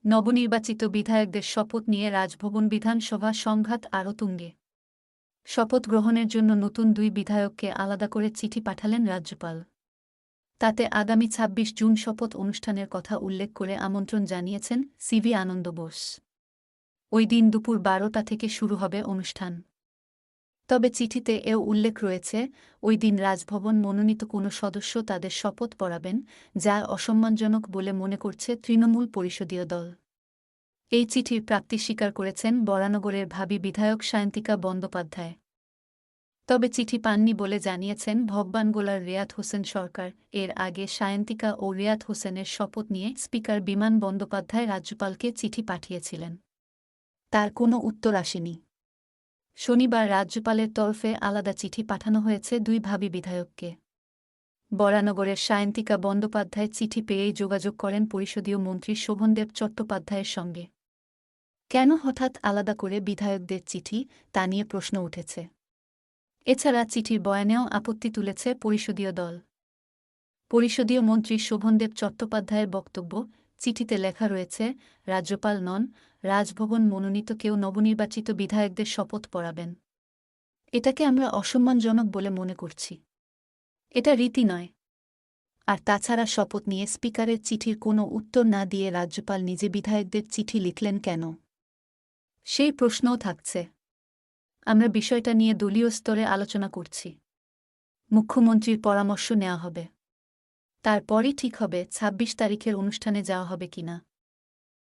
নবনির্বাচিত বিধায়কদের শপথ নিয়ে রাজভবন বিধানসভা সংঘাত আরও তুঙ্গে। শপথ গ্রহণের জন্য নতুন দুই বিধায়ককে আলাদা করে চিঠি পাঠালেন রাজ্যপাল। তাতে আগামী ২৬ জুন শপথ অনুষ্ঠানের কথা উল্লেখ করে আমন্ত্রণ জানিয়েছেন সিভি আনন্দ বোস। ওই দিন দুপুর ১২টা থেকে শুরু হবে অনুষ্ঠান। তবে চিঠিতে এও উল্লেখ রয়েছে, ওই দিন রাজভবন মনোনীত কোনো সদস্য তাদের শপথ পড়াবেন, যা অসম্মানজনক বলে মনে করছে তৃণমূল পরিষদীয় দল। এই চিঠির প্রাপ্তি স্বীকার করেছেন বরানগরের ভাবী বিধায়ক সায়ন্তিকা বন্দ্যোপাধ্যায়। তবে চিঠি পাননি বলে জানিয়েছেন ভগবানগোলার রিয়াদ হোসেন সরকার। এর আগে সায়ন্তিকা ও রিয়াদ হোসেনের শপথ নিয়ে স্পিকার বিমান বন্দ্যোপাধ্যায় রাজ্যপালকে চিঠি পাঠিয়েছিলেন। তার কোনো উত্তর আসেনি। শনিবার রাজ্যপালের তরফে আলাদা চিঠি পাঠানো হয়েছে দুই ভাবী বিধায়ককে। বরানগরের সায়ন্তিকা বন্দ্যোপাধ্যায় চিঠি পেয়েই যোগাযোগ করেন পরিষদীয় মন্ত্রী শোভনদেব চট্টোপাধ্যায়ের সঙ্গে। কেন হঠাৎ আলাদা করে বিধায়কদের চিঠি, তা নিয়ে প্রশ্ন উঠেছে। এছাড়া চিঠির বয়ানেও আপত্তি তুলেছে পরিষদীয় দল। পরিষদীয় মন্ত্রী শোভনদেব চট্টোপাধ্যায়ের বক্তব্য, চিঠিতে লেখা রয়েছে, রাজ্যপাল নন, রাজভবন মনোনীত কেউ নবনির্বাচিত বিধায়কদের শপথ পড়াবেন। এটাকে আমরা অসম্মানজনক বলে মনে করছি। এটা রীতি নয়। আর তাছাড়া শপথ নিয়ে স্পিকারের চিঠির কোনো উত্তর না দিয়ে রাজ্যপাল নিজে বিধায়কদের চিঠি লিখলেন কেন? সেই প্রশ্নও থাকছে। আমরা বিষয়টা নিয়ে দলীয় স্তরে আলোচনা করছি। মুখ্যমন্ত্রীর পরামর্শ নেওয়া হবে। তারপরই ঠিক হবে ২৬ তারিখের অনুষ্ঠানে যাওয়া হবে কিনা।